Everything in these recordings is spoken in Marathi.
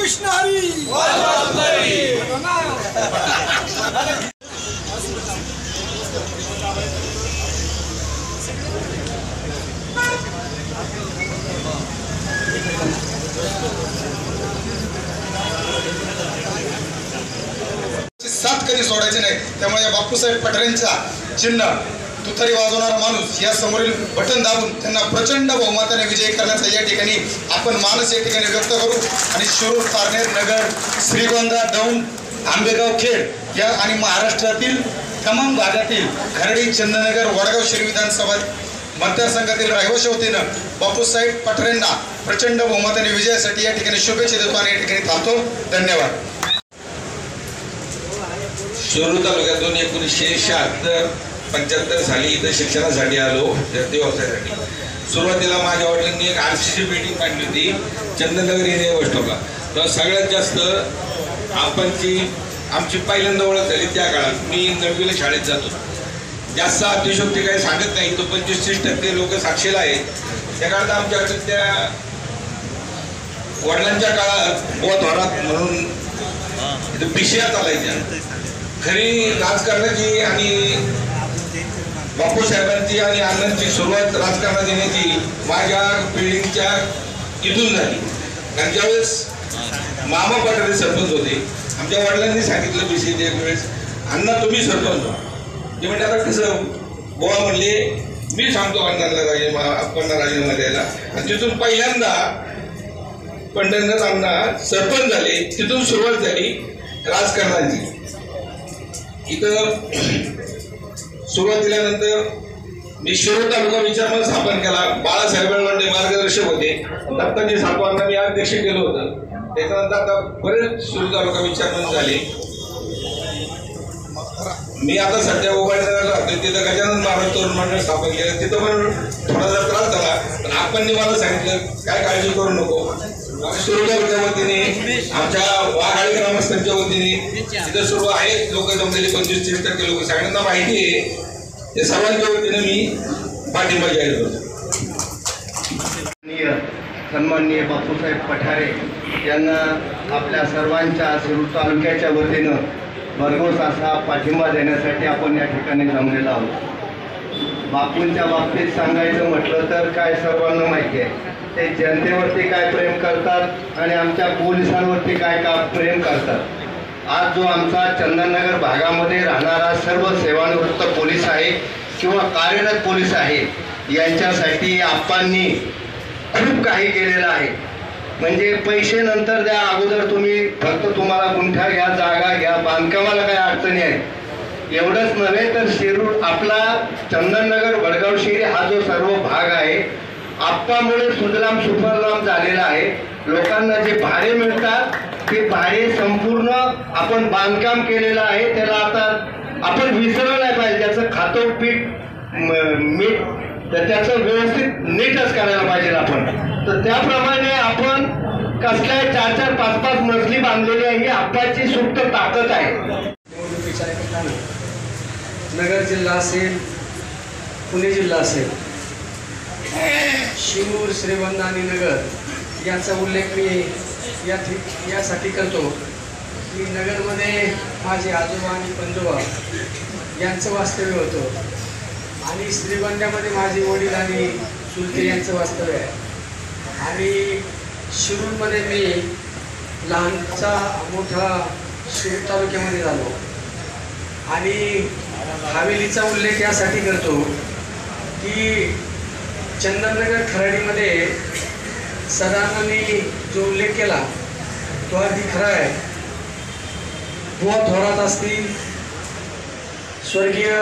रामकृष्ण हरी। साथ कधी सोडायचे नाही। त्यामुळे बापूसाहेब पठारेंचा चिन्ह तुतारी वाजवणारा माणूस या समोरील बटन दाबून त्यांना प्रचंड बहुमताने विजय करण्याचा या ठिकाणी आपण मानस या ठिकाणी व्यक्त करू। आणि शिरूर, पारनेर, नगर, श्रीगोंदा, दौंड, आंबेगाव, खेड या आणि महाराष्ट्रातील तमाम भागातील खर्डी, चंदनगर, वडगाव श्री विधानसभा मतदारसंघातील रहिवासी वतीनं बापूसाहेब पठारेंना प्रचंड बहुमताने विजयासाठी या ठिकाणी शुभेच्छा देतो आणि या ठिकाणी थांबतो। धन्यवाद। शिरूर तालुक्यातून 1976-75 साली इथं शिक्षणासाठी आलो, विद्यार्थी व्यवसायासाठी। सुरुवातीला माझ्या वडिलांनी एक RCC मीटिंग काढली होती चंदननगर येणे बस स्टॉपला। तर सगळ्यात जास्त आमची पहिल्यांदा ओळख झाली त्या काळात। मी 9वीला शाळेत जातो। जास्त अतिशयोक्ती काही सांगत नाही, तो 25-30% लोक साक्षीला आहेत। त्या काळात आमच्याकडे त्या वडिलांच्या काळात बहुत होरात म्हणून इथं पिशव्या चालायच्या। खरी राजकारणाची आणि बापूसाहेबांची आणि अण्णांची सुरुवात राजकारणात येण्याची माझ्या बिल्डिंगच्या इथून झाली। कारण ज्यावेळेस मामा पठारे सरपंच होते, आमच्या वडिलांनी सांगितलं BCT एक वेळेस, अण्णा तुम्ही सरपंच व्हा। ते म्हणजे आता कसं गोवा म्हणले मी सांगतो अण्णांना राजीनामा द्यायला। आणि तिथून पहिल्यांदा पंढरनाथ अण्णा सरपंच झाले, तिथून सुरुवात झाली राजकारणाची। इथं सुरुवातीला नंतर मी शिरूर तालुका विचारमंच स्थापन केला। बाळासाहेब लोंढे मार्गदर्शक होते, दत्ताजी सातवांना मी अध्यक्ष केलं होतं। त्याच्यानंतर आता बरेच शिरूर तालुका विचारमंच झाले। मी आता सध्या उभारण्याला राहतोय, तिथं गजानन महाराज तरुण मंडळ स्थापन केलं। तिथं पण थोडासा त्रास झाला, पण आपण मला सांगितलं काय काळजी करू नको। शिरूर तालुक्या वतीने, आमच्या वाघाळी ग्रामस्थांच्या वतीने तिथं सुरू आहेत लोक जमलेले 25-30% लोक, सगळ्यांना माहिती आहे। त्या सर्वांच्या वतीने मी पाठिंबा जाहीर करतो। सन्माननीय बापूसाहेब पठारे यांना आपल्या सर्वांच्या शिरूर तालुक्याच्या वतीनं भरघोस असा पाठिंबा देण्यासाठी आपण या ठिकाणी जमलेलो आहोत। बापूंच्या बाबतीत सांगायचं म्हटलं तर काय सर्वांना माहिती आहे, ते जनतेवरती काय प्रेम करतात आणि आमच्या पोलिसांवरती काय प्रेम करतात। आज जो आमचा चंदननगर भागामध्ये राहणारा सर्व सेवानिवृत्त पोलीस आहे किंवा कार्यरत पोलीस आहे, यांच्यासाठी आप्पांनी खूप काही केलेलं आहे। म्हणजे पैसे नंतर द्या, अगोदर तुम्ही फक्त तुम्हाला गुंठा घ्या, जागा घ्या, बांधकामाला काय अडचणी आहेत एवढंच नव्हे तर शिरूर आपला चंदननगर, वडगाव शिरी हा जो सर्व भाग आहे आप्पामुळे सुजलाम सुफलाम झालेला आहे। लोकांना जे भाडे मिळतात ते भाडे संपूर्ण आपण बांधकाम केलेलं आहे, त्याला आता आपण विसरलं नाही पाहिजे। त्याचं खातं पीठ मीठ तर त्याचं व्यवस्थित नीटच करायला पाहिजे आपण। तर त्याप्रमाणे आपण कसल्या 4-4, 5-5 मजली बांधलेली आहे, ही आप्पाची सुप्त ताकद आहे। नगर जिल्हा असेल, पुणे जिल्हा असेल, शिरूर, श्रीगोंदा आणि नगर यांचा उल्लेख मी यासाठी करतो की नगरमध्ये माझे आजोबा आणि पंजोबा यांचं वास्तव्य होतं आणि श्रीगोंद्यामध्ये माझे वडील आणि चुलते यांचं वास्तव्य आहे। आणि शिरूरमध्ये मी लहानचा मोठा शिरूर तालुक्यामध्ये झालो। आणि हवेलीचा उल्लेख यासाठी करतो की चंदननगर खराडीमध्ये सरांनी जो उल्लेख केला तो अगदी खरा आहे। बुवा थोरात असतील, स्वर्गीय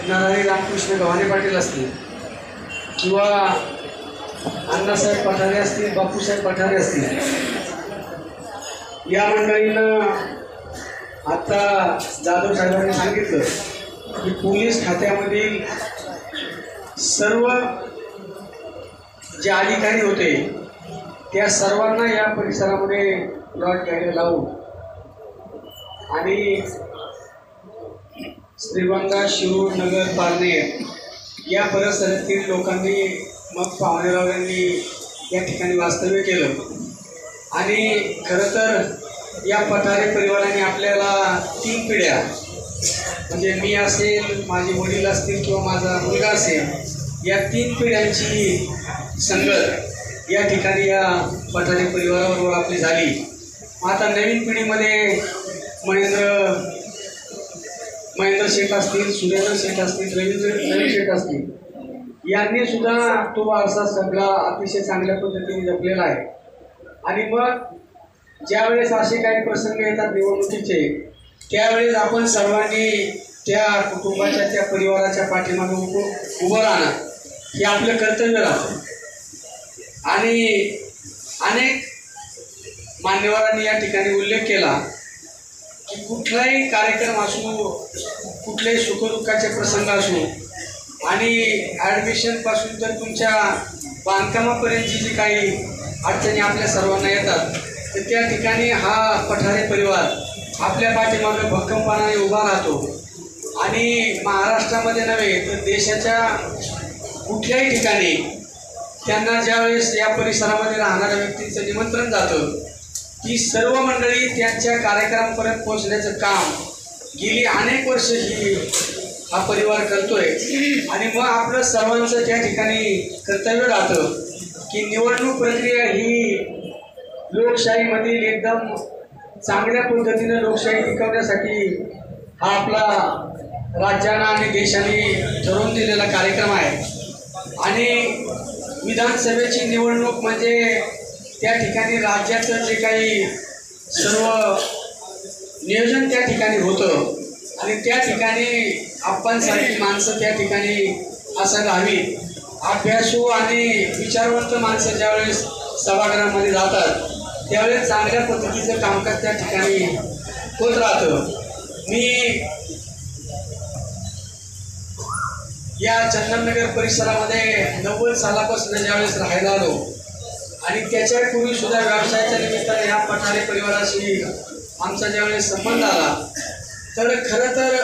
नरहरी रामकृष्ण गव्हाणे पाटील असतील किंवा अण्णासाहेब पठारे असतील, बापूसाहेब पठारे असतील, या मंडळींना आता जाधव साहेबांनी सांगितलं की पोलीस खात्यामधील सर्व जे अधिकारी होते त्या सर्वांना या परिसरामध्ये प्लॉट घ्यायला लावून आणि श्रीगोंदा, शिरूर, नगर, पारनेर या परिसरातील लोकांनी मग पावणेराव यांनी या ठिकाणी वास्तव्य केलं। आणि खरं तर या पठारे परिवाराने आपल्याला 3 पिढ्या, म्हणजे मी असेल, माझे वडील असतील किंवा माझा मुलगा असेल, या 3 पिढ्यांची संगत या ठिकाणी या पठारे परिवाराबरोबर आपली झाली. आता नवीन पिढीमध्ये महेंद्र शेठ असतील, सुरेंद्र शेठ असतील, रवी शेठ असतील, यांनी सुद्धा तो वारसा सगळा अतिशय चांगल्या पद्धतीने जपलेला आहे. आणि मग ज्यावेळेस असे काही प्रसंग येतात निवडणुकीचे, त्यावेळेस आपण सर्वांनी त्या कुटुंबाच्या, त्या परिवाराच्या पाठीमागे उभं राहणं हे आपलं कर्तव्य राहतं. आणि अनेक मान्यवरांनी या ठिकाणी उल्लेख केला की कुठलाही कार्यक्रम असो, कुठलेही सुखदुःखाचे प्रसंग असो, आणि ॲडमिशनपासून तर तुमच्या बांधकामापर्यंतची जी काही अडचणी आपल्या सर्वांना येतात, तर त्या ठिकाणी हा पठारे परिवार आपल्या पाठीमागे भक्कमपणाने उभा राहतो. आणि महाराष्ट्रामध्ये नव्हे तर देशाच्या कुठल्याही ठिकाणी त्यांना ज्यावेळेस या परिसरामध्ये राहणाऱ्या व्यक्तींचं निमंत्रण जातं, ती सर्व मंडळी त्यांच्या कार्यक्रमापर्यंत पोहोचण्याचं काम गेली अनेक वर्ष हा परिवार करतोय. आणि मग आपलं सर्वांचं त्या ठिकाणी कर्तव्य राहतं की निवडणूक प्रक्रिया ही लोकशाहीमधील एकदम चांगल्या पद्धतीनं लोकशाही टिकवण्यासाठी हा आपला राज्यानं आणि देशाने ठरवून दिलेला कार्यक्रम आहे. आणि विधानसभेची निवडणूक म्हणजे त्या ठिकाणी राज्याचं जे काही सर्व नियोजन त्या ठिकाणी होतं, आणि त्या ठिकाणी आपणसारखी माणसं त्या ठिकाणी असायला हवी. अभ्यासू आणि विचारवंत माणसं ज्यावेळेस सभागृहामध्ये जातात, त्यावेळेस चांगल्या पद्धतीचं कामकाज त्या ठिकाणी होत राहतं. मी या चंदननगर परिसरामध्ये 90 सालापासून ज्यावेळेस राहायला आलो, आणि त्याच्यापूर्वी सुद्धा व्यवसायाच्या निमित्ताने ह्या पठारे परिवाराशी आमचा ज्यावेळेस संबंध आला, तर खरं तर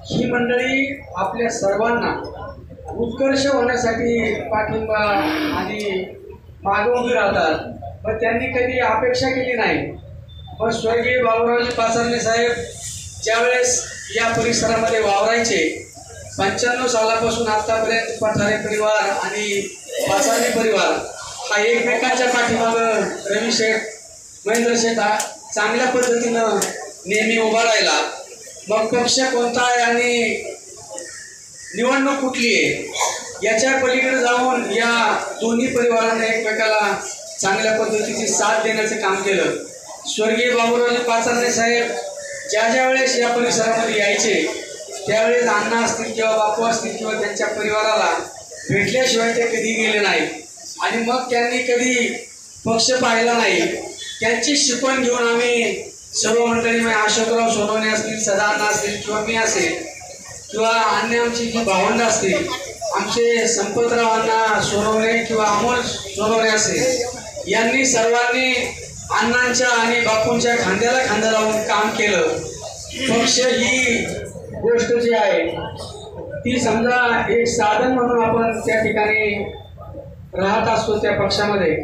ही मंडळी आपल्या सर्वांना उत्कर्ष होण्यासाठी पाठिंबा आणि मागे उभी राहतात. पण त्यांनी कधी अपेक्षा केली नाही. पण स्वर्गीय बाबूरावजी पाचारणे साहेब ज्यावेळेस या परिसरामध्ये वावरायचे, 95 सालापासून आतापर्यंत पठारे परिवार आणि पाचारणे परिवार हा एकमेकांच्या पाठीमागं रवी शेठ, महेंद्र शेठ चांगल्या पद्धतीनं नेहमी उभा राहिला. मग पक्ष कोणता आहे आणि निवडणूक कुठली आहे याच्या पलीकडे जाऊन या दोन्ही परिवारांनी एकमेकाला चांगल्या पद्धतीची साथ देण्याचं काम केलं. स्वर्गीय बाबूरावजी पाचारणे साहेब ज्या वेळेस या परिसरामध्ये यायचे, त्यावेळेस अण्णा असतील किंवा बापू असतील किंवा त्यांच्या परिवाराला भेटल्याशिवाय ते कधी गेले नाही. आणि मग त्यांनी कधी पक्ष पाहिला नाही. त्यांची शिकवण घेऊन आम्ही सर्व मंडळी, अशोकराव सोनवणे असतील, सदाअण्णा असतील किंवा मी असेल किंवा अन्य आमची जी भावंड असतील, आमचे संपतराव अण्णा सोनवणे किंवा अमोल सोनवणे असेल, यांनी सर्वांनी अण्णांच्या आणि बापूंच्या खांद्याला खांदा लावून काम केलं. पक्ष ही गोष्ट जी आहे ती समजा एक साधन म्हणून आपण त्या ठिकाणी राहत असतो त्या पक्षामध्ये.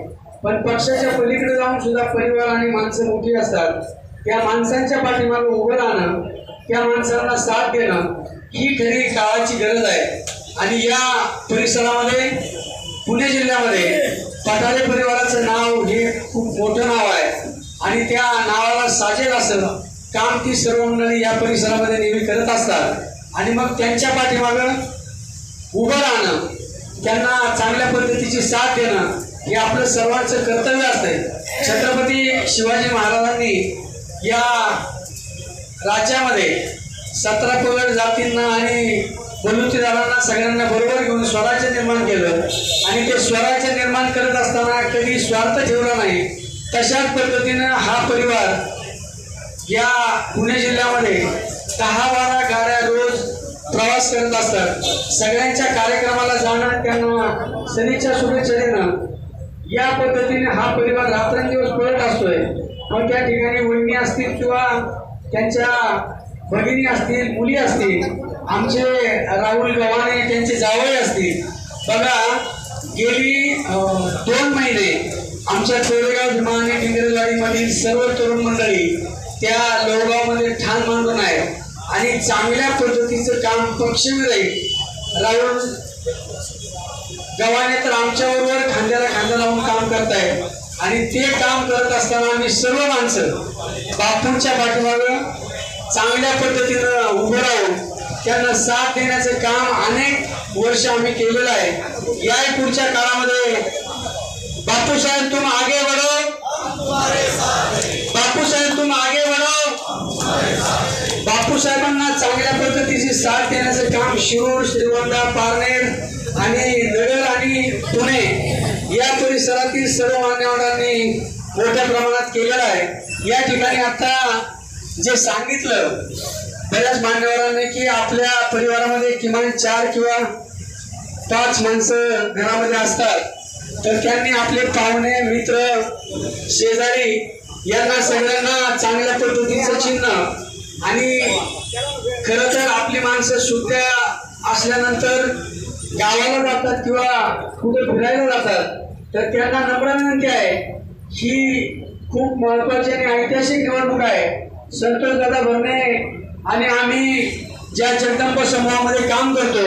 पण पक्षाच्या पलीकडे जाऊन सुद्धा परिवार आणि माणसं मोठी असतात. त्या माणसांच्या पाठीमागे उभं राहणं, त्या माणसांना साथ देणं ही खरी काळाची गरज आहे. आणि या परिसरामध्ये पुणे जिल्ह्यामध्ये पठारे परिवाराचं नाव हे खूप मोठं नाव आहे. आणि त्या नावाला साजेल असं काम ती सर्व मंडळी या परिसरामध्ये नेहमी करत असतात. आणि मग त्यांच्या पाठीमागं उभं राहणं, त्यांना चांगल्या पद्धतीची साथ देणं हे आपलं सर्वांचं कर्तव्य असतं. छत्रपती शिवाजी महाराजांनी या राज्यामध्ये 17 पगड जातींना आणि बलुतेदारांना सगळ्यांना बरोबर घेऊन स्वराज्य निर्माण केलं. आणि ते स्वराज्य निर्माण करत असताना कधी स्वार्थ ठेवला नाही. तशाच पद्धतीनं हा परिवार या पुणे जिल्ह्यामध्ये 10-12 गाड्या रोज प्रवास करत असतात. सगळ्यांच्या कार्यक्रमाला जाणं, त्यांना सदिच्छा शुभेच्छा देणं, या पद्धतीने हा परिवार रात्रंदिवस पळत असतोय. मग त्या ठिकाणी वहिनी असतील किंवा त्यांच्या भगिनी असतील, मुली असतील, आमचे राहुल गव्हाणे त्यांचे जावई असतील. बघा, गेली 2 महिने आमच्या तोरेगाव भीमा आणि डिंगरवाडीमधील सर्व तरुण मंडळी त्या लोहगावमध्ये ठाण मांडून आहे आणि चांगल्या पद्धतीचं काम पक्षविरहित राहून गव्हाणे तर आमच्याबरोबर खांद्याला खांदा लावून काम करताय आणि ते काम करत असताना आम्ही सर्व माणसं बापूंच्या पाठीमागं चांगल्या पद्धतीनं उभं राहून त्यांना साथ देण्याचं काम अनेक वर्ष आम्ही केलेलं आहे। या पुढच्या काळामध्ये बापू साहेब तुम आगे बढ़ो, बापू साहेब तुम आगे बढ़ो। बापू साहेबांना चांगल्या पद्धतीची साथ देण्याचं काम शिरूर, श्रीगोंदा, पारनेर आणि नगर आणि पुणे या परिसरातील सर्व मान्यवरांनी मोठ्या प्रमाणात केलेलं आहे। या ठिकाणी आता जे सांगितलं बऱ्याच मान्यवरांनी की आपल्या परिवारामध्ये किमान 4 किंवा 5 माणसं घरामध्ये असतात, तर त्यांनी आपले पाहुणे, मित्र, शेजारी यांना सगळ्यांना चांगल्या पद्धतीचं चिन्ह आणि खरं तर आपली माणसं सुट्ट्या असल्यानंतर गावाला जातात किंवा कुठे फिरायला जातात, तर त्यांना नम्र विनंती आहे ही खूप महत्वाची आणि ऐतिहासिक निवडणूक आहे। संतोष दादा भरणे आणि आम्ही ज्या जगदंब समूहामध्ये काम करतो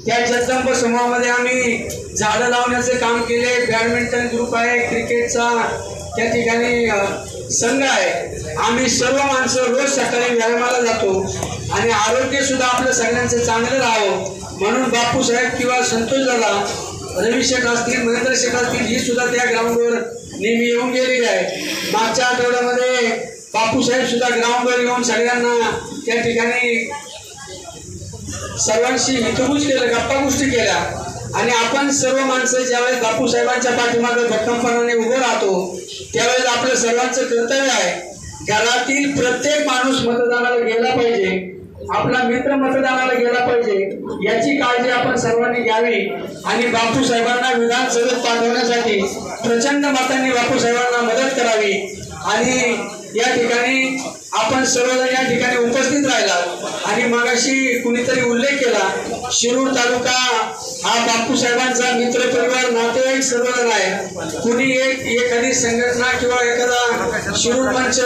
त्या जगदंब समूहामध्ये आम्ही झाडं लावण्याचे काम केले, बॅडमिंटन ग्रुप आहे, क्रिकेटचा त्या ठिकाणी संघ आहे। आम्ही सर्व माणसं रोज सकाळी व्यायामाला जातो आणि आरोग्य सुद्धा आपलं सगळ्यांचं चांगलं राहावं म्हणून बापू साहेब किंवा संतोष दादा, रवी शेठ असतील, महेंद्र शेठ असतील, ही सुद्धा त्या ग्राउंडवर नेहमी येऊन गेलेली आहे। मागच्या आठवड्यामध्ये बापू साहेब सुद्धा ग्राउंडवर येऊन सगळ्यांना त्या ठिकाणी सर्वांशी हितगुज केलं, गप्पा गोष्टी केल्या आणि आपण सर्व माणसं ज्यावेळेस बापू साहेबांच्या पाठीमागे भक्कमपणाने उभं राहतो त्यावेळेस आपलं सर्वांचं कर्तव्य आहे घरातील प्रत्येक माणूस मतदानाला गेला पाहिजे, आपला मित्र मतदानाला गेला पाहिजे, याची काळजी आपण सर्वांनी घ्यावी आणि बापू साहेबांना विधानसभेत पाठवण्यासाठी प्रचंड मतांनी बापू साहेबांना मदत करावी। आणि या ठिकाणी आपण सर्वजण या ठिकाणी उपस्थित राहिला आणि मगाशी कुणीतरी उल्लेख केला शिरूर तालुका हा बापू साहेबांचा मित्र परिवार, नातेवाईक सर्वजण आहे। कुणी एखादी संघटना किंवा एखादा शिरूर मंच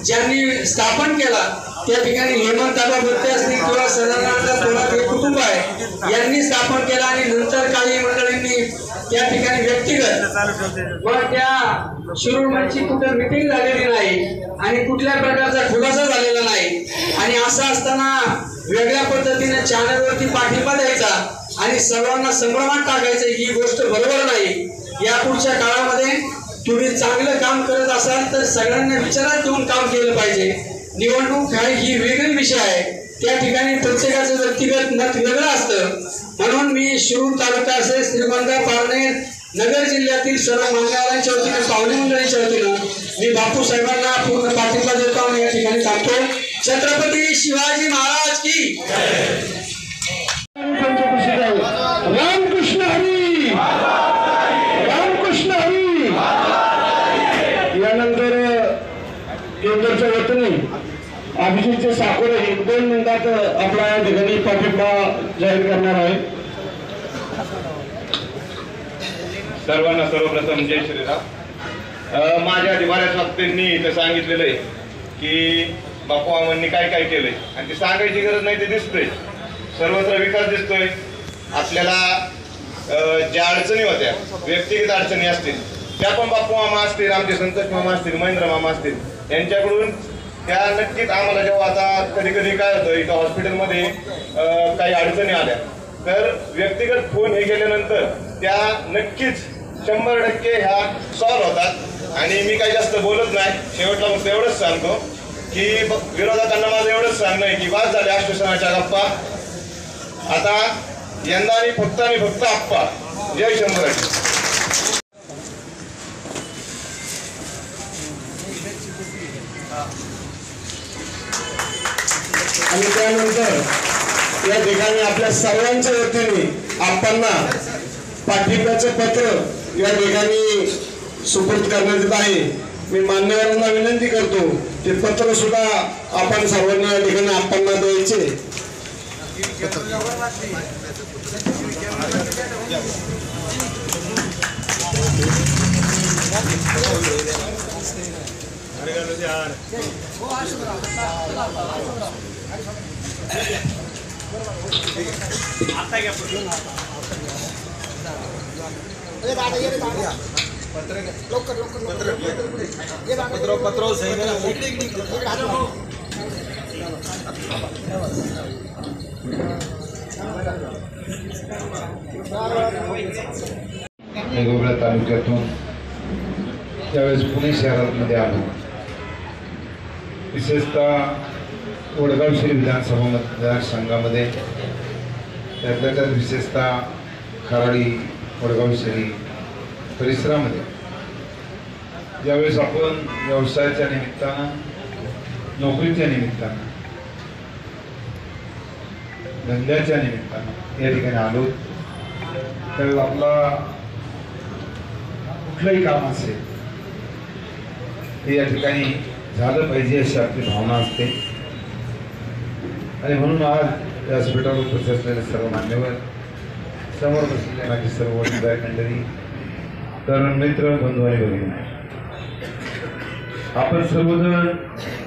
ज्यांनी स्थापन केला त्या ठिकाणी हेमंत दादा भट्टे असतील किंवा सदानंद थोरात हे कुटुंब आहे यांनी स्थापन केला आणि नंतर काही मंडळींनी त्या ठिकाणी व्यक्तिगत व त्या शिरूर मंचची कुठे मिटिंग झालेली नाही आणि कुठल्या प्रकारचा खुलासा झालेला नाही आणि असं असताना वेगळ्या पद्धतीने चॅनलवरती पाठिंबा द्यायचा आणि सर्वांना संभ्रमात टाकायचं ही गोष्ट बरोबर नाही। या पुढच्या काळामध्ये तुम्ही चांगलं काम करत असाल तर सगळ्यांना विचारात घेऊन काम केलं पाहिजे। निवडणूक ही वेगळी विषय आहे, त्या ठिकाणी प्रत्येकाचं व्यक्तिगत मत वेगळं असतं म्हणून मी शिरूर तालुका असेल, श्रीगोंदा, पारनेर, नगर जिल्ह्यातील सर्व मान्यवरांच्या वतीने, पाहुणे मंडळींच्या वतीनं मी बापू साहेबांना पूर्ण पाठिंबा देतो आणि या ठिकाणी थांबतो। छत्रपती शिवाजी महाराज की रामकृष्ण हरी, रामकृष्ण हरी। यानंतर केंद्राच्या वतीने अभिजितचे साकोरे 1-2 मिनिटात आपला या ठिकाणी पाठिंबा जाहीर करणार आहे। सर्वांना सर्वप्रथम जय श्रीराम। माझ्या बऱ्याच वक्त्यांनी इथं सांगितलेलं आहे की बापू आम्हांनी काय काय केलंय आणि ते सांगायची गरज नाही, ते दिसतंय, सर्वत्र विकास दिसतोय। आपल्याला ज्या अडचणी होत्या, व्यक्तिगत अडचणी असतील त्या पण बापू मामा असतील, आमचे संतोष मामा असतील, महेंद्र मामा असतील, यांच्याकडून त्या नक्कीच आम्हाला जेव्हा आता कधी कधी काय होतं इथं हॉस्पिटलमध्ये काही अडचणी आल्या तर व्यक्तिगत फोन हे गेल्यानंतर त्या नक्कीच 100% ह्या सॉल्व्ह होतात। आणि मी काही जास्त बोलत नाही, शेवटला फक्त एवढंच सांगतो की विरोधकांना माझं एवढंच सांगणं आहे की वाद झाले आश्वासनाच्या गप्पा, आता यंदा आणि फक्त आप्पा। जय शंभराजी। आणि त्यानंतर या ठिकाणी आपल्या सर्वांच्या वतीने आप्पांना पाठिंब्याचं पत्र या ठिकाणी सुपूर्द करण्यात येत आहे। मी मान्यवरांना विनंती करतो ते पत्र सुद्धा आपण सर्वांनी या ठिकाणी आप्पांना द्यायचे। वेगवेगळ्या तालुक्यातून त्यावेळेस पुणे शहरामध्ये आलो. विशेषतः वडगाव शहरी विधानसभा मतदारसंघामध्ये त्यातल्या त्यात विशेषतः खराडी वडगाव शहरी परिसरामध्ये ज्यावेळेस आपण व्यवसायाच्या निमित्तानं नोकरीच्या निमित्तानं धंद्याच्या निमित्तानं या ठिकाणी आलो त्यावेळेस आपला कुठलंही काम असेल हे या ठिकाणी झालं पाहिजे अशी आपली भावना असते आणि म्हणून आज व्यासपीठावर उपस्थित असलेले सर्व मान्यवर, समोर बसलेले माझे सर्व वडीलधारी मंडळी, तरुण मित्र, बंधू आणि भगिनी, आपण सर्वजण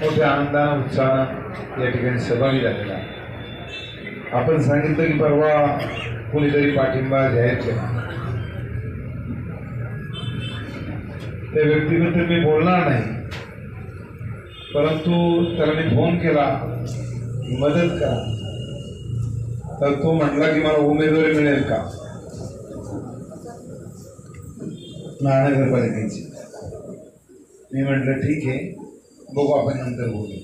मोठ्या आनंदानं उत्साहानं या ठिकाणी सहभागी झालेला. आपण सांगितलं की परवा कोणीतरी पाठिंबा जाहीर केला. त्या व्यक्तीबद्दल मी बोलणार नाही, परंतु त्याला मी फोन केला, मदत करा, तर तो म्हटला की मला उमेदवारी मिळेल का महानगरपालिकेची. मी म्हटलं ठीक आहे, बघू, आपण नंतर बोलू.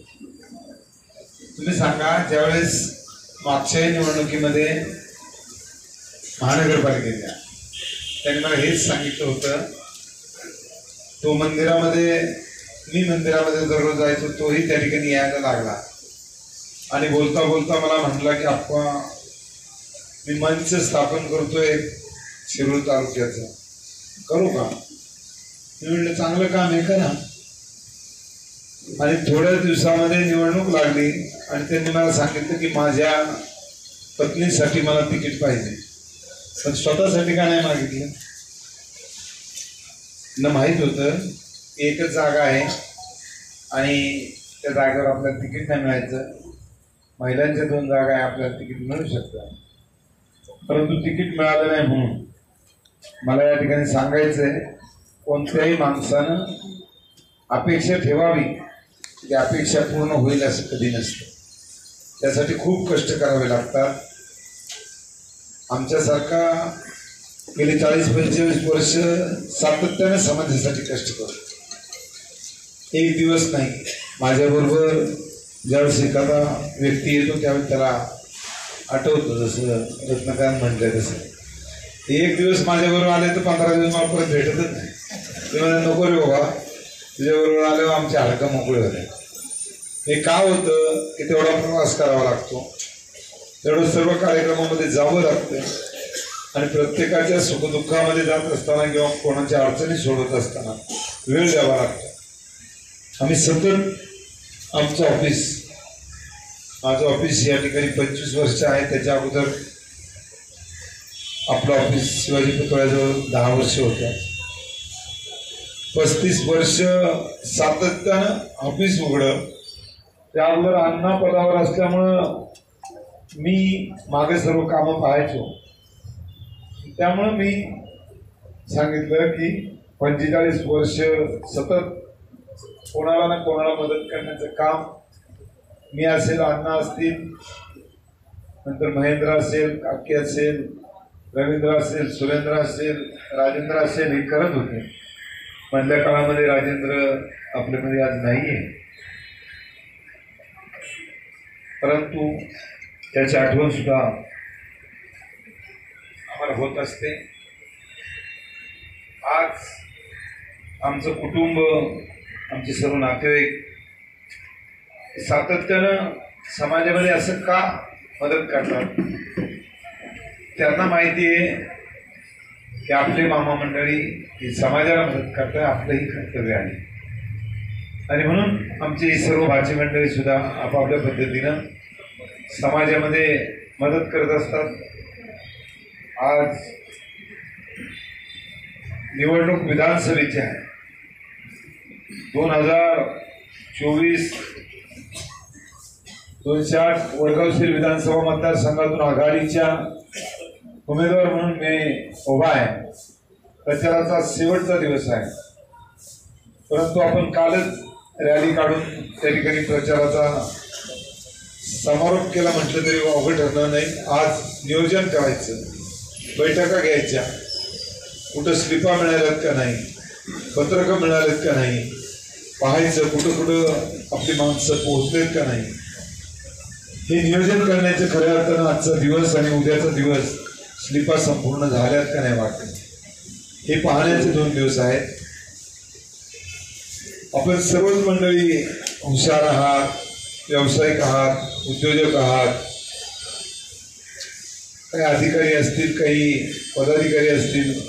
तुम्ही सांगा, ज्यावेळेस मागच्या निवडणुकीमध्ये महानगरपालिकेच्या त्यांनी मला हेच सांगितलं होतं, तो मंदिरामध्ये, मी मंदिरामध्ये दररोज जायचो, तोही त्या ठिकाणी यायला लागला आणि बोलता बोलता मला म्हटला की आप्पा, मी मंच स्थापन करतोय शिरूर तालुक्याचं, करू का? मी म्हटलं चांगलं काम आहे, करा. आणि थोड्या दिवसामध्ये निवडणूक लागली आणि त्यांनी मला सांगितलं की माझ्या पत्नीसाठी मला तिकीट पाहिजे, पण स्वतःसाठी का नाही मागितलं? न माहीत होतं एकच जागा आहे आणि त्या जागेवर आपल्याला तिकीट नाही मिळायचं. महिलांच्या 2 जागा आहे, आपल्याला तिकीट मिळू शकतं, परंतु तिकीट मिळालं नाही. म्हणून मला या ठिकाणी सांगायचं आहे, कोणत्याही माणसानं अपेक्षा ठेवावी, की अपेक्षा पूर्ण होईल असं कधी नसतं. त्यासाठी खूप कष्ट करावे लागतात. आमच्यासारखा गेली 40-45 वर्ष सातत्याने समाजासाठी कष्ट करतो. एक दिवस नाही. माझ्याबरोबर ज्यावेळेस एखादा व्यक्ती येतो त्यावेळेस त्याला आठवतं, जसं रत्नकांत म्हटलं तसं, एक दिवस माझ्याबरोबर आले तर 15 दिवस मला परत भेटतच नाही. ते म्हणजे नको रे बाबा, तुझ्याबरोबर आल्यावर आमचे हाडकं मोकळे होते. हे का होतं की तेवढा प्रवास करावा लागतो, तेवढं सर्व कार्यक्रमामध्ये जावं लागतं आणि प्रत्येकाच्या सुखदुःखामध्ये जात असताना किंवा कोणाच्या अडचणी सोडवत असताना वेळ द्यावा लागतो. आम्ही सतत आमचं ऑफिस, माझं ऑफिस या ठिकाणी 25 वर्ष आहे. त्याच्या अगोदर आपलं ऑफिस शिवाजी पुतळ्याजवळ 10 वर्ष होतं. 35 वर्ष सातत्यानं ऑफिस उघडं. त्या अगोदर अण्णा पदावर असल्यामुळं मी मागे सर्व कामं पाहायचो. त्यामुळं मी सांगितलं की 45 वर्ष सतत कोणाला ना कोणाला मदत करण्याचं काम, मी असेल, अण्णा असतील, नंतर महेंद्र असेल, काकी असेल, रवींद्र असेल, सुरेंद्र असेल, राजेंद्र असेल, हे करत होते. मधल्या काळामध्ये राजेंद्र आपल्यामध्ये आज नाही आहे, परंतु त्याची आठवण सुद्धा आम्हाला होत असते. आज आमचं कुटुंब, आमचे सर्व नातेवाईक सातत्यानं समाजामध्ये असं का मदत करतात? त्यांना माहिती आहे की आपले मामा मंडळी ही समाजाला मदत करतात, आपलंही कर्तव्य आहे. आणि म्हणून आमची सर्व भाची मंडळी सुद्धा आपापल्या पद्धतीनं समाजामध्ये मदत करत असतात. आज निवडणूक विधानसभेची आहे. 2024 208 वडगावशील विधानसभा मतदारसंघातून आघाडीच्या उमेदवार म्हणून मी उभा आहे. प्रचाराचा शेवटचा दिवस आहे, परंतु आपण कालच रॅली काढून त्या ठिकाणी प्रचाराचा समारोप केला म्हटलं तरी अवघड ठरणार नाही. आज नियोजन करायचं, बैठका घ्यायच्या, कुठं स्लिपा मिळाल्यात का नाही, पत्रकं मिळालेत का नाही, पाहायचं कुठं कुठं आपली माणसं पोहोचलेत का नाही, हे नियोजन करण्याचं खऱ्या अर्थानं आजचा दिवस आणि उद्याचा दिवस स्लिपा संपूर्ण झाल्यात का नाही वाटत, हे पाहण्याचे 2 दिवस आहेत. आपण सर्वच मंडळी हुशार आहात, व्यावसायिक आहात, उद्योजक आहात, काही अधिकारी असतील, काही पदाधिकारी असतील,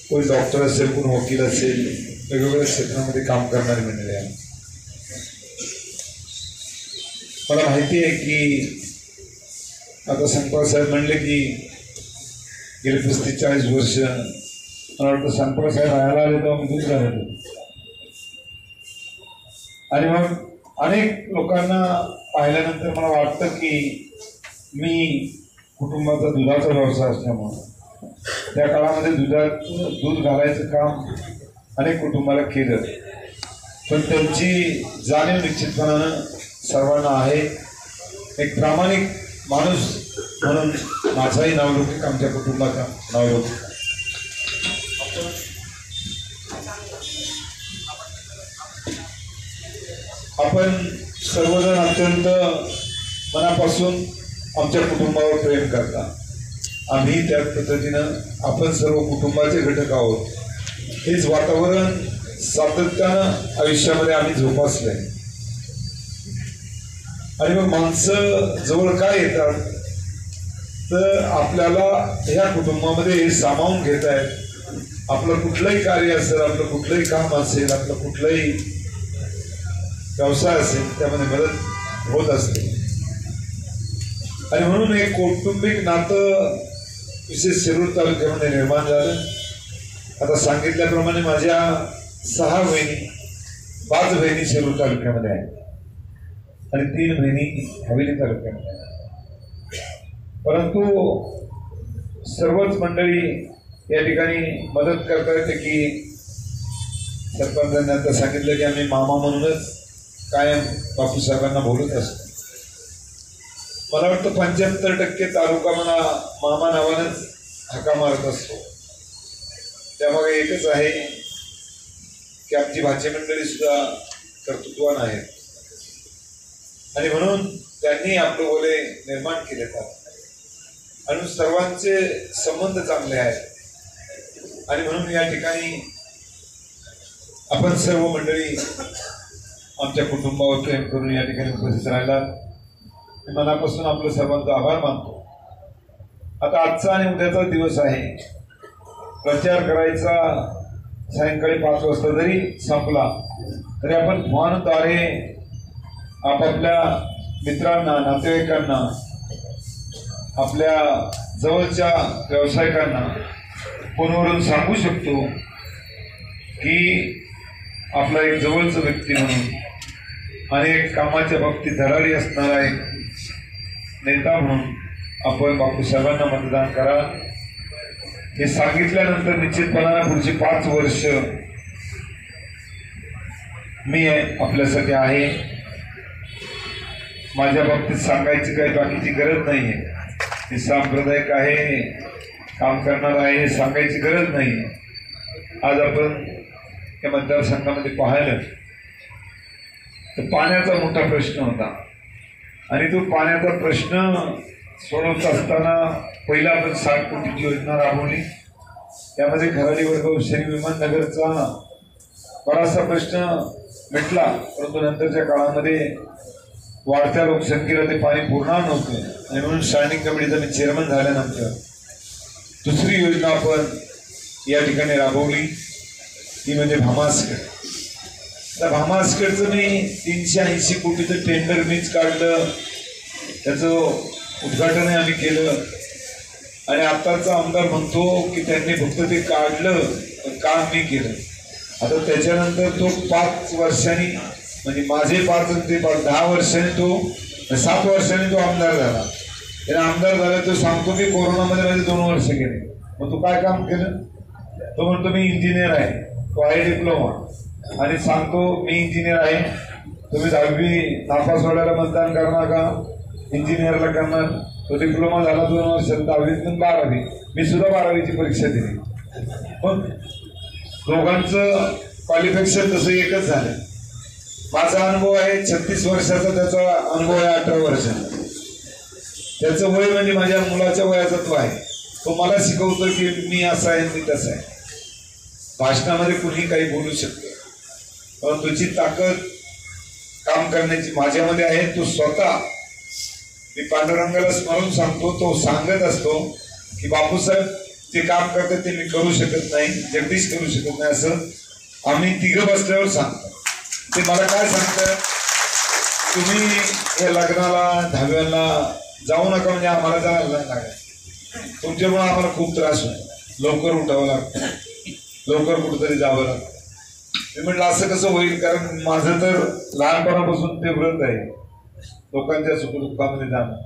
कोणी डॉक्टर असेल, कोणी वकील असेल, वेगवेगळ्या क्षेत्रामध्ये काम करणारी मंडळी आहे. मला माहिती आहे की आता संकपाळ साहेब म्हणले की गेले 35-40 वर्ष मला वाटतं संकपाळ साहेब राहायला आले तेव्हा मी दूध झाले होते. आणि मग अनेक लोकांना पाहिल्यानंतर मला वाटतं की मी कुटुंबाचा दुधाचा व्यवसाय असल्यामुळे त्या काळामध्ये दूध घालायचं काम अनेक कुटुंबाला केलं, पण त्यांची जाणीव निश्चितपणानं सर्वांना आहे. एक प्रामाणिक माणूस म्हणून माझाही नावलौकिक, आमच्या कुटुंबाचा नावलौकिक. आपण सर्वजण अत्यंत मनापासून आमच्या कुटुंबावर प्रेम करता. आम्ही त्याच पद्धतीनं आपण सर्व कुटुंबाचे घटक आहोत. हेच वातावरण सातत्यानं आयुष्यामध्ये आम्ही जोपासलंय. आणि मग माणसं जवळ काय येतात तर आपल्याला ह्या कुटुंबामध्ये हे सामावून घेत आहेत. आपलं कुठलंही कार्य असेल, आपलं कुठलंही काम असेल, आपलं कुठलंही व्यवसाय असेल, त्यामध्ये मदत होत असते. आणि म्हणून एक कौटुंबिक नातं विशेष शिरूर तालुक्यामध्ये निर्माण झालं. आता सांगितल्याप्रमाणे माझ्या 6 बहिणी, 5 बहिणी शिरूर तालुक्यामध्ये आहेत आणि 3 बहिणी हवेली तालुक्यामध्ये आहेत. परंतु सर्वच मंडळी या ठिकाणी मदत करता येते की सरपंचांनी आता सांगितलं की आम्ही मामा म्हणूनच कायम बापूसाहेबांना बोलत असतो. मला वाटतं 75% तालुका मला मामा नावानंच हाका मारत असतो. त्यामागे एकच आहे की आमची भाची मंडळी सुद्धा कर्तृत्वान आहेत आणि म्हणून त्यांनी आपले ओले निर्माण केले आणि सर्वांचे संबंध चांगले आहेत. आणि म्हणून या ठिकाणी आपण सर्व मंडळी आमच्या कुटुंबावर प्रेम करून या ठिकाणी उपस्थित राहिला. मी मनापासून आपलं सर्वांचा आभार मानतो. आता आजचा आणि उद्याचा दिवस आहे. प्रचार करायचा सायंकाळी 5 वाजता जरी संपला तरी आपण फोनद्वारे आपापल्या मित्रांना, नातेवाईकांना, आपल्या जवळच्या व्यावसायिकांना फोनवरून सांगू शकतो की आपला एक जवळचा व्यक्ती म्हणून आणि एक कामाच्या बाबतीत धडाडी असणारा एक नेता म्हणून आपण बापूसाहेबांना मतदान करा. हे सांगितल्यानंतर निश्चितपणाने पुढची 5 वर्ष मी आपल्यासाठी आहे. माझ्या बाबतीत सांगायची काही बाकीची गरज नाही आहे. मी सांप्रदायिक आहे, काम करणार आहे, हे सांगायची गरज नाही. आज आपण या मतदारसंघामध्ये पाहिलं तर पाण्याचा मोठा प्रश्न होता आणि तो पाण्याचा प्रश्न सोडवत असताना पहिला आपण 60 कोटीची योजना राबवली. त्यामध्ये खराडी वडगाव शनी विमाननगरचा बराचसा प्रश्न मिटला, परंतु नंतरच्या काळामध्ये वाढत्या लोकसंख्येला ते पाणी पुरणार नव्हतं आणि म्हणून स्टँडिंग कमिटीचा मी चेअरमन झाल्यानंतर दुसरी योजना आपण या ठिकाणी राबवली, ती म्हणजे भामासगड. त्या भामासगडचं मी 380 कोटीचं टेंडर मीच काढलं, त्याचं उद्घाटनही आम्ही केलं आणि आत्ताचा आमदार म्हणतो की त्यांनी फक्त ते काढलं काम मी केलं. आता त्याच्यानंतर तो 5 वर्षांनी म्हणजे माझे 5 ते 10 वर्षांनी तो 7 वर्षांनी तो आमदार झाला. त्याने आमदार झाला तो सांगतो की कोरोनामध्ये माझे 2 वर्ष गेले. मग तू काय काम केलं? तो म्हणतो मी इंजिनियर आहे. तो आहे डिप्लोमा आणि सांगतो मी इंजिनियर आहे. तुम्ही 10वी नापास व्हायला मतदान करणार का? इंजिनियरला करणार. तो डिप्लोमा झाला 2 वर्ष 10वीतून 12वी. मी सुद्धा 12वीची परीक्षा दिली. पण दोघांचं क्वालिफिकेशन तसं एकच झालं. माझा अनुभव आहे 36 वर्षाचा, त्याचा अनुभव आहे 18 वर्षाचा. त्याचं वय म्हणजे माझ्या मुलाच्या वयाचा तो आहे. तो मला शिकवतो की मी असा आहे मी तसा आहे. भाषणामध्ये कुणी काही बोलू शकतं पण तुझी ताकद काम करण्याची माझ्यामध्ये आहे. तो स्वतः मी पांडुरंगाला स्मरून सांगतो. तो सांगत असतो की बापूसाहेब ते काम करतात ते मी करू शकत नाही, जगदीश करू शकत नाही, असं आम्ही तिघं बसल्यावर सांगतो. ते मला काय सांगतं, तुम्ही या लग्नाला 10व्याला जाऊ नका म्हणजे आम्हाला जायला नाही लागेल. तुमच्यामुळे आम्हाला खूप त्रास होतो. लवकर उठावं लागतं, लवकर कुठंतरी जावं लागतं. मी म्हटलं असं कसं होईल, कारण माझं तर लहानपणापासून ते व्रत आहे लोकांच्या सुखदुःखामध्ये जाणं.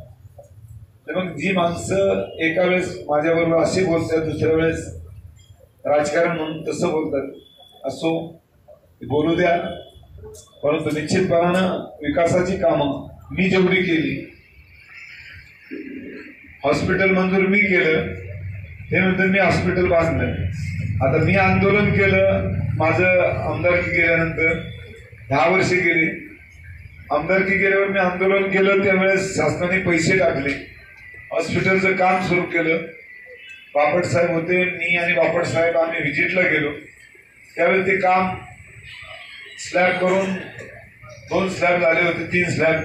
तर मग जी माणसं एका वेळेस माझ्याबरोबर असे बोलतात, दुसऱ्या वेळेस राजकारण म्हणून तसं बोलतात, असो बोलू द्या. परंतु निश्चितपणानं विकासाची कामं मी जेवढी केली, हॉस्पिटल मंजूर मी केलं, हे नंतर मी हॉस्पिटल बांधलं. आता मी आंदोलन केलं. माझं आमदारकी केल्यानंतर 10 वर्षे गेली. आमदारकी केल्यावर मी आंदोलन केलं. त्यावेळेस शासनाने पैसे टाकले, हॉस्पिटलचं काम सुरू केलं. बापट साहेब होते, मी आणि बापट साहेब आम्ही व्हिजिटला गेलो. त्यावेळेस ते काम स्लॅब करून 2 स्लॅब झाले होते, 3 स्लॅब,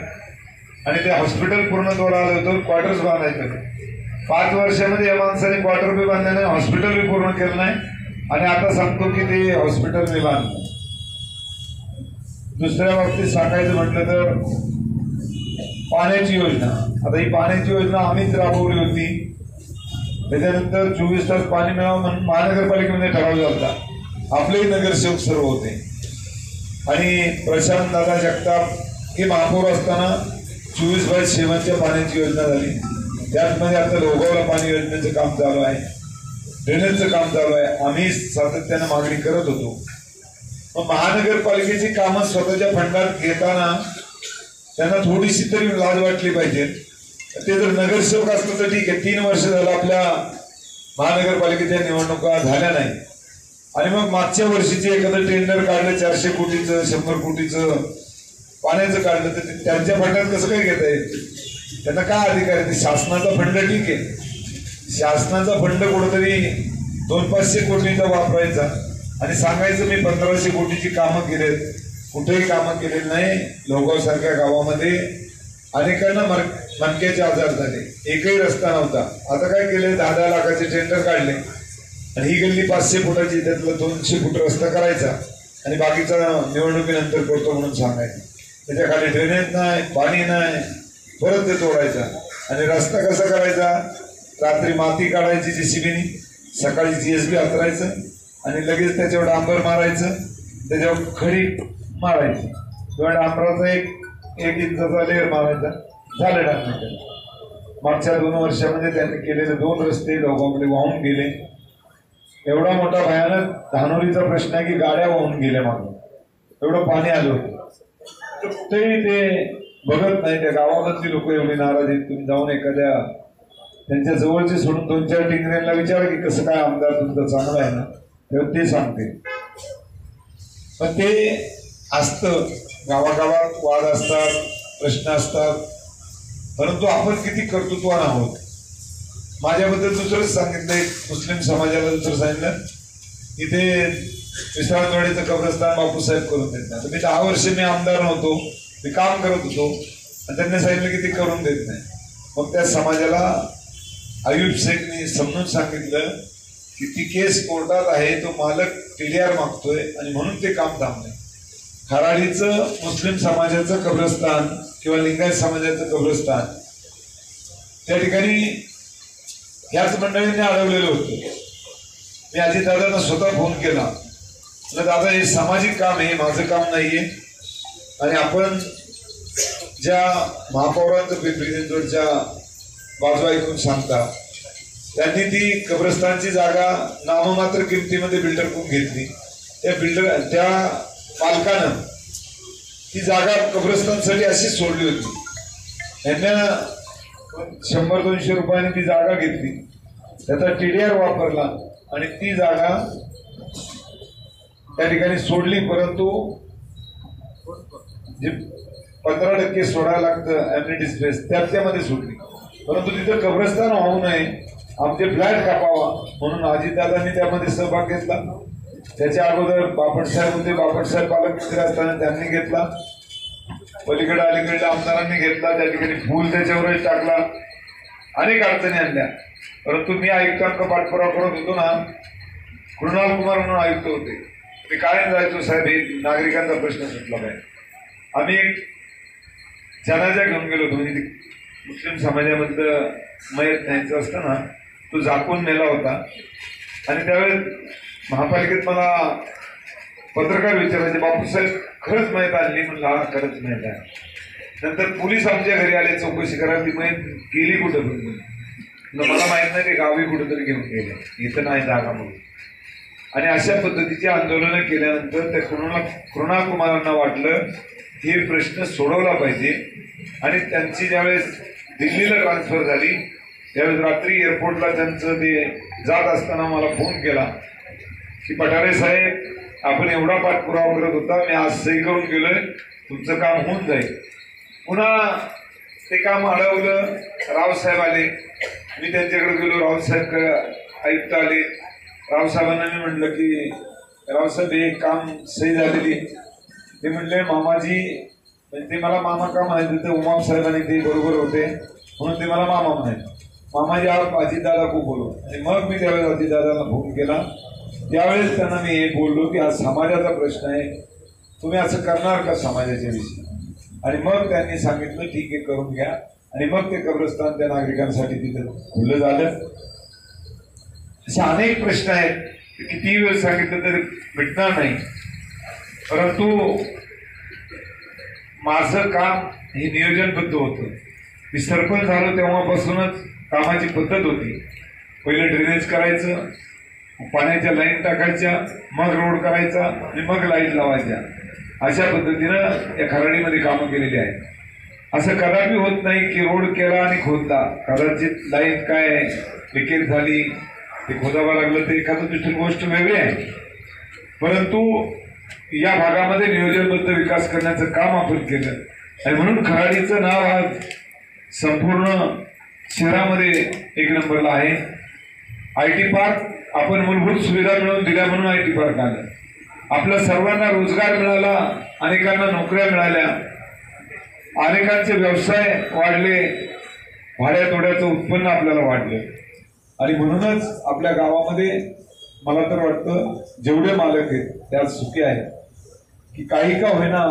आणि ते हॉस्पिटल पूर्णत्वाला आलं होतं. क्वार्टर्स बांधायचे होते. 5 वर्षामध्ये या माणसाने क्वार्टर बी बांधले नाही, हॉस्पिटल बी पूर्ण केलं नाही, आणि आता सांगतो की ते हॉस्पिटल बी बांधलं. दुसऱ्या बाबतीत सांगायचं म्हटलं तर पाण्याची योजना. आता ही पाण्याची योजना आम्हीच राबवली होती. त्याच्यानंतर 24 तास पाणी मिळावं म्हणून महानगरपालिकेमध्ये ठराव झाला. आपलेही नगरसेवक सर्व होते आणि प्रशांत दादा जगताप हे महापौर असताना 24/7च्या पाण्याची योजना झाली. त्याचमध्ये आता लोगावला पाणी योजनेचं काम चालू आहे, ड्रेनेजचं काम चालू आहे. आम्ही सातत्यानं मागणी करत होतो. मग महानगरपालिकेची कामं स्वतःच्या फंडात घेताना त्यांना थोडीशी तरी लाज वाटली पाहिजे. ते जर नगरसेवक असतं तर ठीक आहे. 3 वर्ष झालं आपल्या महानगरपालिकेच्या निवडणुका झाल्या नाही, आणि मग मागच्या वर्षीचे एखादं टेंडर काढलं 400 कोटीचं 100 कोटीचं पाण्याचं काढलं, तर त्यांच्या फंडात कसं काय घेता येईल? त्यांना काय अधिकार आहे? ते शासनाचा फंड ठीक आहे, शासनाचा फंड कुठंतरी 200-500 कोटीचा वापरायचा आणि सांगायचं मी 1500 कोटीची कामं केलेत. कुठेही कामं केलेली नाही. लोगाव सारख्या गावामध्ये अनेकांना मणक्याचे आजार झाले, एकही रस्ता नव्हता. आता काय केले, 10-10 लाखाचे टेंडर काढले आणि ही गल्ली 500 फुटाची, त्यातला 200 फूट रस्ता करायचा आणि बाकीचा निवडणुकीनंतर करतो म्हणून सांगायचं. त्याच्या खाली ड्रेनेज नाही, पाणी नाही, परत ते तोडायचा. आणि रस्ता कसा करायचा, रात्री माती काढायची JCBनी, सकाळी GSB हातरायचं आणि लगेच त्याच्यावर डांबर मारायचं, त्याच्यावर खडी मारायची किंवा डांबराचा एक इंचाचा लेअर मारायचा, झालं डांबर. मागच्या 2 वर्षामध्ये त्यांनी केलेले 2 रस्ते लोकांमध्ये वाहून गेले. एवढा मोठा भयानक धानोरीचा प्रश्न आहे की गाड्या वाहून गेल्या मागून, एवढं पाणी आलं होतं. तरी ते बघत नाही. त्या गावामधली लोक एवढी नाराज आहेत. तुम्ही जाऊन एखाद्या त्यांच्या जवळचे सोडून 2-4 टिंगऱ्यांना विचारा की कसं काय आमदार तुमचं चांगलं आहे ना, तेव्हा ते सांगते. पण ते असतं, गावागावात वाद असतात, प्रश्न असतात, परंतु आपण किती कर्तृत्वान आहोत. माझ्याबद्दल दुसरंच सांगितलंय, मुस्लिम समाजाला दुसरं सांगितलं, इथे विश्रांतवाडीचं कब्रस्तान बापूसाहेब करून देत नाही. तर मी 10 वर्ष मी आमदार नव्हतो, मी काम करत होतो आणि त्यांनी सांगितलं की ते करून देत नाही. मग त्या समाजाला आयुब शेखनी समजून सांगितलं की ती केस कोर्टात आहे, तो मालक TDR मागतोय आणि म्हणून ते काम थांबलंय. खराडीचं मुस्लिम समाजाचं कब्रस्तान किंवा लिंगायत समाजाचं कब्रस्तान त्या ठिकाणी ह्याच मंडळींनी अडवलेलं होतं. मी अजितदादांना स्वतः फोन केला, म्हटलं दादा हे सामाजिक काम आहे, माझं काम नाहीये. आणि आपण ज्या महापौरांचं पिंपरी चिंचवडच्या बाजू ऐकून सांगता, त्यांनी ती कब्रस्तानची जागा नाममात्र किमतीमध्ये बिल्डरकडून घेतली. त्या मालकानं ती जागा कब्रस्तानसाठी अशीच सोडली होती. यांना 100-200 रुपयाने ती जागा घेतली, त्याचा TDR वापरला आणि ती जागा त्या ठिकाणी सोडली. परंतु जे 15% सोडायला लागतं ॲम्युनिटी स्पेस त्यामध्ये सोडली. परंतु तिथं कब्रस्तान होऊ नये, आमचे फ्लॅट कापावा म्हणून अजितदादांनी त्यामध्ये सहभाग घेतला. त्याच्या अगोदर बापटसाहेब होते, बापटसाहेब पालकमंत्री असताना त्यांनी घेतला. पलीकडे अलीकडे आमदारांनी घेतला. त्या ठिकाणी फूल त्याच्यावरच टाकला, अनेक अडचणी आणल्या. परंतु मी आयुक्तांक पाठपुरावा करत होतो ना, कृणाल कुमार म्हणून आयुक्त होते, मी कायम जायचो, साहेब हे नागरिकांचा प्रश्न सुटला पाहिजे. आम्ही एक जनाजा घेऊन गेलो होतो, म्हणजे मुस्लिम समाजामधलं मयत न्यायचं असतं ना, तो झाकून नेला होता. आणि त्यावेळेस महापालिकेत मला पत्रकार विचारायचे, बापूसाहेब खरंच मयत आणली? म्हणलं हा खरंच मयत आहे. नंतर पोलीस आमच्या घरी आले चौकशी करायला, ती मयत गेली कुठं पण. मला माहित नाही, ते गावी कुठंतरी घेऊन गेले, इथं नाही जागा म्हणून. आणि अशा पद्धतीची आंदोलनं केल्यानंतर त्या कृणाल कुमारांना वाटलं हे प्रश्न सोडवला पाहिजे. आणि त्यांची ज्यावेळेस दिल्लीला ट्रान्सफर झाली, त्यावेळेस रात्री एअरपोर्टला त्यांचं ते जात असताना मला फोन केला की पठारे साहेब, आपण एवढा पाठपुरावा करत होता, मी आज सही करून गेलोय, तुमचं काम होऊन जाईल. पुन्हा ते काम अडवलं. रावसाहेब आले, मी त्यांच्याकडे गेलो, रावसाहेब आयुक्त आले. रावसाहेबांना मी म्हटलं की रावसाहेब हे काम सही झालेली. ते म्हणले मामाजी, म्हणजे ते मला मामा का म्हणायचे, ते उमाप साहेबांनी ते बरोबर होते म्हणून ते मला मामा म्हणायचे. मामाजी आप अजितदादा खूप बोलू. आणि मग मी त्यावेळेस अजितदादांना फोन केला. त्यावेळेस त्यांना मी हे बोललो की हा समाजाचा प्रश्न आहे, तुम्ही असं करणार का समाजाच्या विषयी? आणि मग त्यांनी सांगितलं ठीक आहे, करून घ्या. आणि मग ते कब्रस्तान त्या नागरिकांसाठी तिथं खुलं झालं. असे अनेक प्रश्न आहेत, किती वेळ सांगितलं तरी मिटणार नाही. परंतु माझं काम हे नियोजनबद्ध होतं. मी सरपंच झालो तेव्हापासूनच कामाची पद्धत होती. पहिलं ड्रेनेज करायचं, पाण्याच्या लाईन टाकायच्या, मग रोड करायचा आणि मग लाईट लावायच्या. अशा पद्धतीनं या खराडीमध्ये कामं केलेली आहेत. असं कदापि होत नाही की रोड केला आणि खोदला, कदाचित लाईन काय लिकेज झाली, ते खोदावं लागलं, तर एखादं दुसरी गोष्ट वेगळी आहे. परंतु या भागामध्ये नियोजनबद्ध विकास करण्याचं काम आपण केलं. आणि म्हणून खराडीचं नाव आज संपूर्ण शहरामध्ये एक नंबरला आहे. IT पार्क आपण मूलभूत सुविधा मिळवून दिल्या म्हणून IT पार्क आलं. आपल्या सर्वांना रोजगार मिळाला, अनेकांना नोकऱ्या मिळाल्या, अनेकांचे व्यवसाय वाढले, भाड्यातोड्याचं उत्पन्न आपल्याला वाढलं. आणि म्हणूनच आपल्या गावामध्ये मला तर वाटतं जेवढे मालक आहेत त्या सुखी आहेत की काही का होईना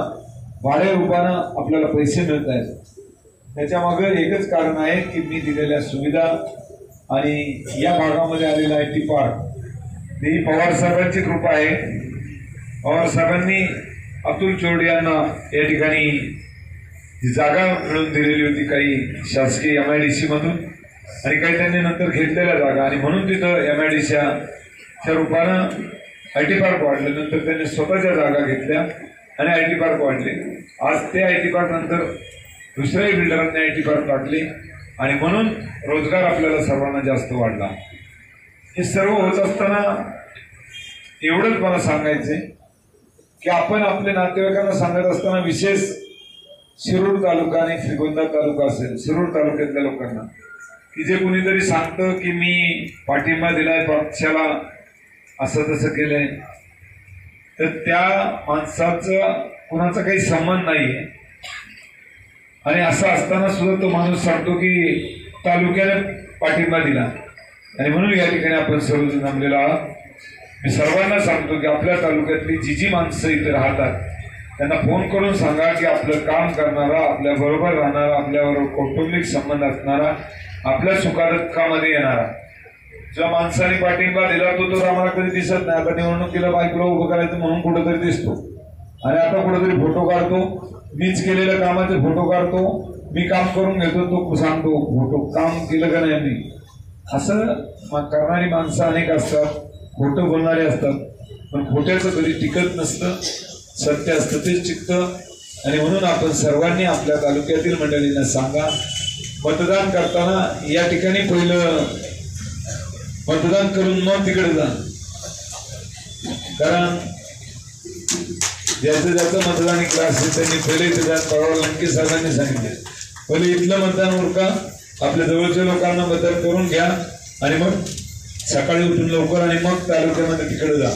भाड्या रूपानं आपल्याला पैसे मिळत आहेत. त्याच्या मागे एकच कारण आहे की मी दिलेल्या सुविधा आणि या भागामध्ये आलेला IT पार्क ही पवार साहेबांची कृपा आहे. पवार साहेबांनी अतुल चौडे यांना या ठिकाणी ही जागा मिळवून दिलेली होती, काही शासकीय MIDC मधून आणि काही त्यांनी नंतर घेतलेल्या जागा. आणि म्हणून तिथं MIDCच्या रूपानं IT पार्क वाढलं. नंतर त्यांनी स्वतःच्या जागा घेतल्या आणि IT पार्क वाढले. आज ते IT पार्क नंतर दुसऱ्याही बिल्डरांनी IT पार्क टाकले आणि म्हणून रोजगार आपल्याला सर्वांना जास्त वाढला. हे सर्व होत असताना एवढंच मला सांगायचंय की आपण आपल्या नातेवाईकांना सांगत असताना विशेष शिरूर तालुका आणि श्रीगोंदा तालुका असेल, शिरूर तालुक्यातल्या लोकांना की जे कुणीतरी सांगतं की मी पाठिंबा दिलाय पक्षाला, असं तसं केलंय, तर त्या माणसाचं कुणाचा काही संबंध नाहीये. आणि असं असताना सुद्धा तो माणूस सांगतो की तालुक्याने पाठिंबा दिला आणि म्हणून या ठिकाणी आपण सर्वजण जमलेलो आहोत. मी सर्वांना सांगतो की आपल्या तालुक्यातली जी माणसं इथे राहतात त्यांना फोन करून सांगा की आपलं काम करणारा, आपल्या बरोबर राहणारा, आपल्याबरोबर कौटुंबिक संबंध असणारा, आपल्या सुखदुःखामध्ये येणारा ज्या माणसाने पाठिंबा दिला तो तर आम्हाला कधी दिसत नाही. आता निवडणुकीला बायकोला उभं करायचं म्हणून कुठेतरी दिसतो आणि आता कुठेतरी फोटो काढतो. मीच केलेल्या कामाचे फोटो काढतो, मी काम करून घेतो, तो सांगतो फोटो काम केलं का नाही आम्ही. असं करणारी माणसं अनेक असतात, खोटं बोलणारे असतात, पण खोट्याचं कधी टिकत नसतं, सत्य असतं तेच टिकतं. आणि म्हणून आपण सर्वांनी आपल्या तालुक्यातील मंडळींना सांगा, मतदान करताना या ठिकाणी पहिलं मतदान करून मग तिकडे जा. कारण ज्याचं मतदान क्लास आहे त्यांनी पहिले इथं पवार लंके साहेबांनी सांगितले, पहिले इथलं मतदान उरका, आपल्या जवळच्या लोकांना मतदान करून घ्या आणि मग सकाळी उठून लवकर आणि मग तालुक्यामध्ये तिकडे जा.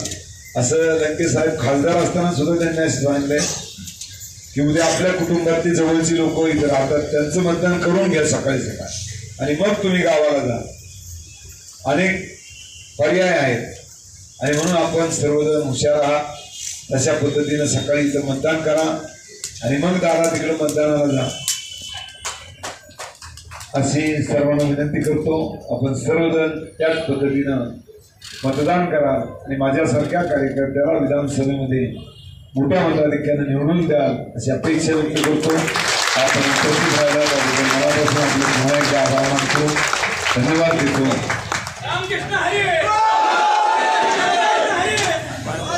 असं लंके साहेब खासदार असताना सुद्धा त्यांनी असं सांगितलंय की उद्या आपल्या कुटुंबातली जवळची लोक इथे राहतात, त्यांचं मतदान करून घ्या सकाळी आणि मग तुम्ही गावाला जा. अनेक पर्याय आहेत आणि म्हणून आपण सर्वजण हुशार आहात. तशा पद्धतीनं सकाळी इथं मतदान करा आणि मग दादा तिकडे मतदानाला जा अशी सर्वांना विनंती करतो. आपण सर्वजण त्याच पद्धतीनं मतदान करा आणि माझ्यासारख्या कार्यकर्त्याला विधानसभेमध्ये मोठ्या मताधिक्यानं निवडून द्याल अशी अपेक्षा व्यक्त करतो. आपण उपस्थित राहिला मनापासून आपले पुन्हा एकदा आभार मानतो, धन्यवाद देतो.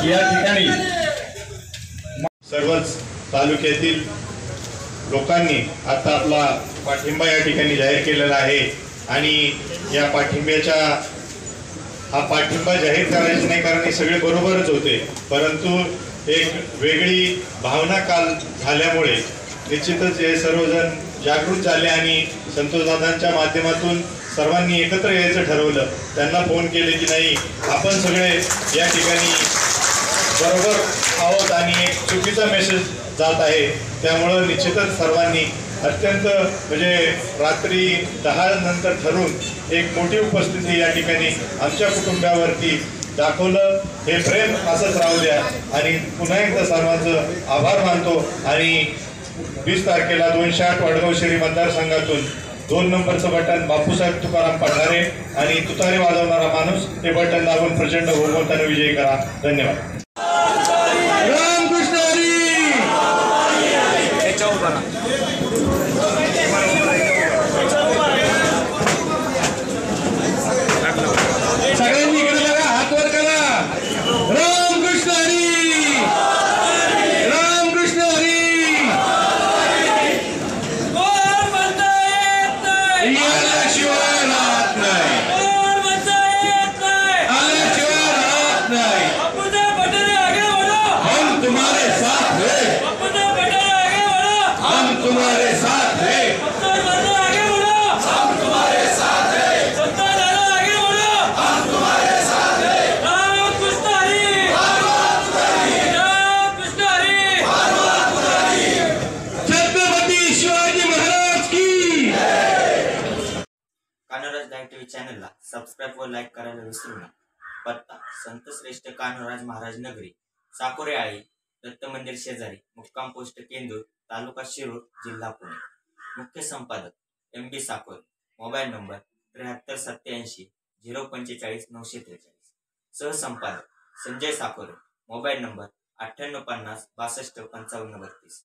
या ठिकाणी सर्वच तालुक्यातील लोकांनी आता आपला पाठिंबा या ठिकाणी जाहीर केलेला आहे आणि या हा पाठिंबा जाहीर करायचा नाही, कारण हे सगळे बरोबरच होते, परंतु एक वेगळी भावना काल झाल्यामुळे निश्चितच हे सर्वजण जागृत झाले आणि संतोषदादांच्या माध्यमातून सर्वांनी एकत्र यायचं ठरवलं. त्यांना फोन केले की नाही, आपण सगळे या ठिकाणी बरोबर आहोत आणि एक चुकीचा मेसेज जात आहे. त्यामुळं निश्चितच सर्वांनी अत्यंत म्हणजे रात्री 10 नंतर ठरून एक मोठी उपस्थिती या ठिकाणी आमच्या कुटुंबावरती दाखवलं. हे प्रेम असंच राहू द्या आणि पुन्हा एकदा सर्वांचं आभार मानतो. आणि 20 तारखेला 208 वडगाव शहरी मतदारसंघातून 2 नंबरचं बटन बापूसाहेब तुकाराम पठारे आणि तुतारी वाजवणारा माणूस हे बटन दाबून प्रचंड बहुमताने विजयी करा. धन्यवाद. सगळ्यांनी इकडे बघा, हात वर करा. रामकृष्ण हरी, रामकृष्ण हरी. आल्याशिवाय राहत नाही, आल्याशिवाय राहत नाही. हम तुम्हारे साथ हैं, हम तुम्हारे साथ हैं. कान्होराज लाईव्ह टीव्ही चॅनलला सबस्क्राईब व लाईक करायला विसरू नका. पत्ता संत श्रेष्ठ कान्होराज महाराज नगरी, साकोरे आळी, दत्त मंदिर शेजारी, मुक्काम पोस्ट केंदूर, तालुका शिरूर, जिल्हा पुणे. मुख्य संपादक MD साकोरे. Mobile number 7387 045 943. सहसंपादक संजय साकोरे. Mobile number 9850 62 55 32.